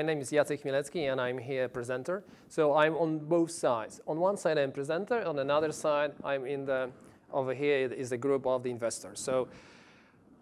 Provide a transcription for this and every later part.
name is Jacek Chmielecki, and I'm here presenter. So I'm on both sides. On one side, I'm presenter. On another side, I'm in the, over here is a group of the investors. So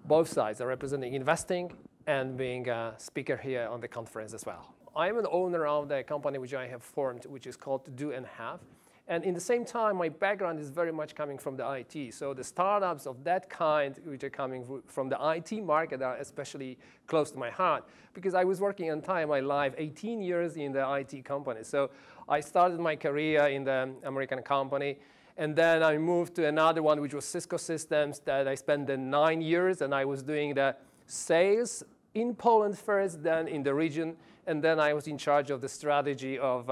both sides are representing investing and being a speaker here on the conference as well. I'm an owner of the company which I have formed, which is called Do&Have. And in the same time, my background is very much coming from the IT. So the startups of that kind, which are coming from the IT market, are especially close to my heart, because I was working entire my life, 18 years in the IT company. So I started my career in the American company, and then I moved to another one, which was Cisco Systems, that I spent 9 years, and I was doing the sales in Poland first, then in the region, and then I was in charge of the strategy of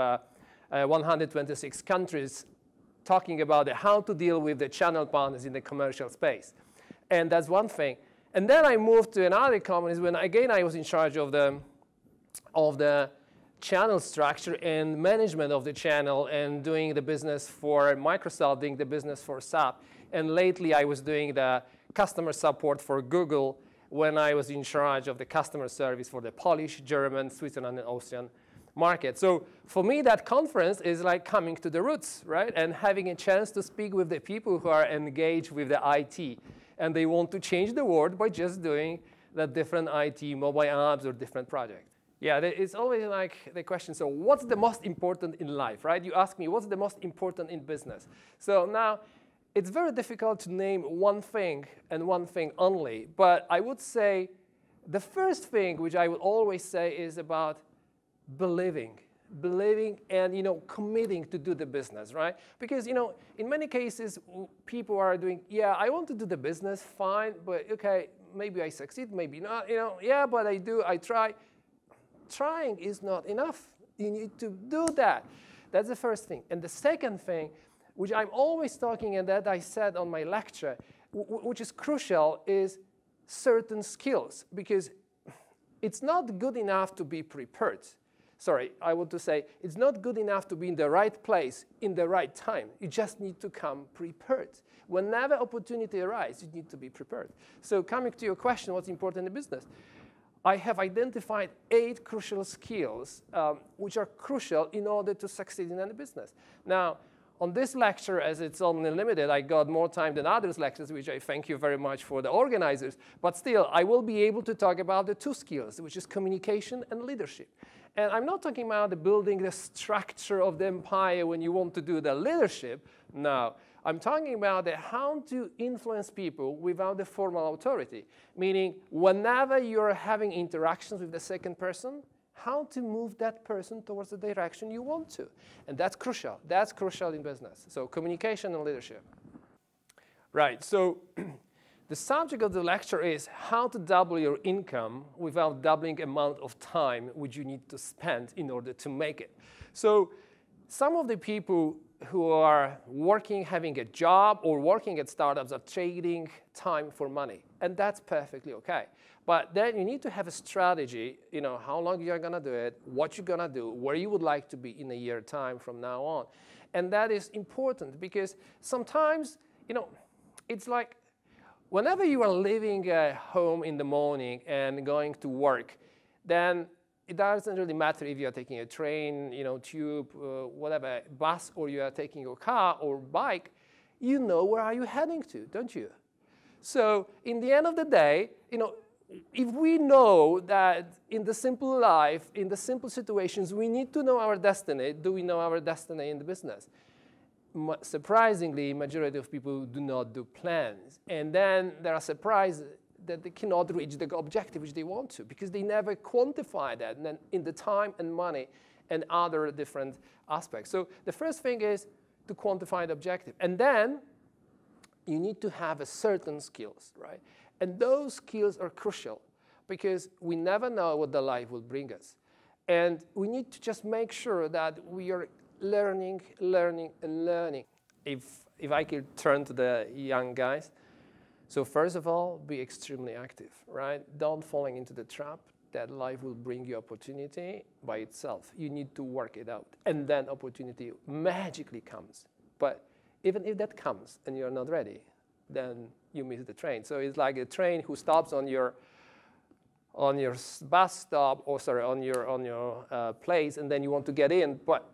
126 countries, talking about how to deal with the channel partners in the commercial space. And that's one thing. And then I moved to another company when, again, I was in charge of the channel structure and management of the channel and doing the business for Microsoft, doing the business for SAP. And lately, I was doing the customer support for Google when I was in charge of the customer service for the Polish, German, Switzerland, and Austrian market. So for me, that conference is like coming to the roots, right? And having a chance to speak with the people who are engaged with the IT. And they want to change the world by just doing the different IT mobile apps or different projects. Yeah, it's always like the question, so what's the most important in life, right? You ask me, what's the most important in business? So now, it's very difficult to name one thing and one thing only. But I would say the first thing, which I would always say, is about believing and committing to do the business, right? Because in many cases people are doing, yeah, I want to do the business, fine, but okay, maybe I succeed, maybe not, yeah, but I try. Trying is not enough. You need to do that. That's the first thing. And the second thing, which I'm always talking, and that I said on my lecture, which is crucial, is certain skills, because it's not good enough to be prepared. Sorry, I want to say it's not good enough to be in the right place in the right time. You just need to come prepared. Whenever opportunity arises, you need to be prepared. So coming to your question, what's important in business? I have identified 8 crucial skills which are crucial in order to succeed in any business. Now, on this lecture, as it's only limited, I got more time than others' lectures, which I thank you very much for the organizers. But still, I will be able to talk about the 2 skills, which is communication and leadership. And I'm not talking about the building the structure of the empire when you want to do the leadership. No, I'm talking about how to influence people without the formal authority. Meaning, whenever you're having interactions with the second person, how to move that person towards the direction you want to. And that's crucial. That's crucial in business. So communication and leadership. Right, so the subject of the lecture is how to double your income without doubling amount of time which you need to spend in order to make it. So some of the people who are working, having a job, or working at startups are trading time for money. And that's perfectly okay. But then you need to have a strategy, how long you're going to do it, what you're going to do, where you would like to be in a year time from now on. And that is important because sometimes, it's like whenever you are leaving home in the morning and going to work, then it doesn't really matter if you're taking a train, tube, whatever, bus, or you are taking your car or bike, you know where are you heading to, don't you? So in the end of the day, if we know that in the simple life, in the simple situations, we need to know our destiny, do we know our destiny in the business? Surprisingly, majority of people do not do plans. And then they are surprised that they cannot reach the objective which they want to because they never quantify that and then in the time and money and other different aspects. So the first thing is to quantify the objective. And then you need to have a certain skills, right? And those skills are crucial because we never know what the life will bring us. And we need to just make sure that we are learning, and learning. If I could turn to the young guys. So first of all, be extremely active, right? Don't fall into the trap that life will bring you opportunity by itself. You need to work it out. And then opportunity magically comes. But even if that comes and you're not ready, then you miss the train. So it's like a train who stops on your on your bus stop, or sorry, on your place, and then you want to get in, but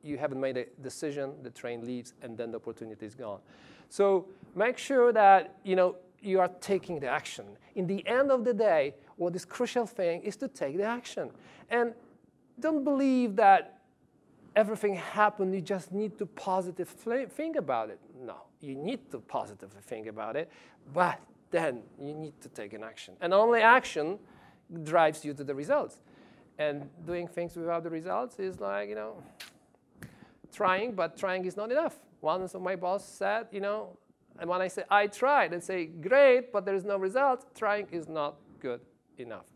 you haven't made a decision, the train leaves, and then the opportunity is gone. So make sure that you are taking the action. In the end of the day, what is crucial thing is to take the action. And don't believe that everything happened, you just need to positively think about it. No, you need to positively think about it, but then you need to take an action. And only action drives you to the results. And doing things without the results is like, trying, but trying is not enough. Once my boss said, and when I say I tried, and say, great, but there is no result, trying is not good enough.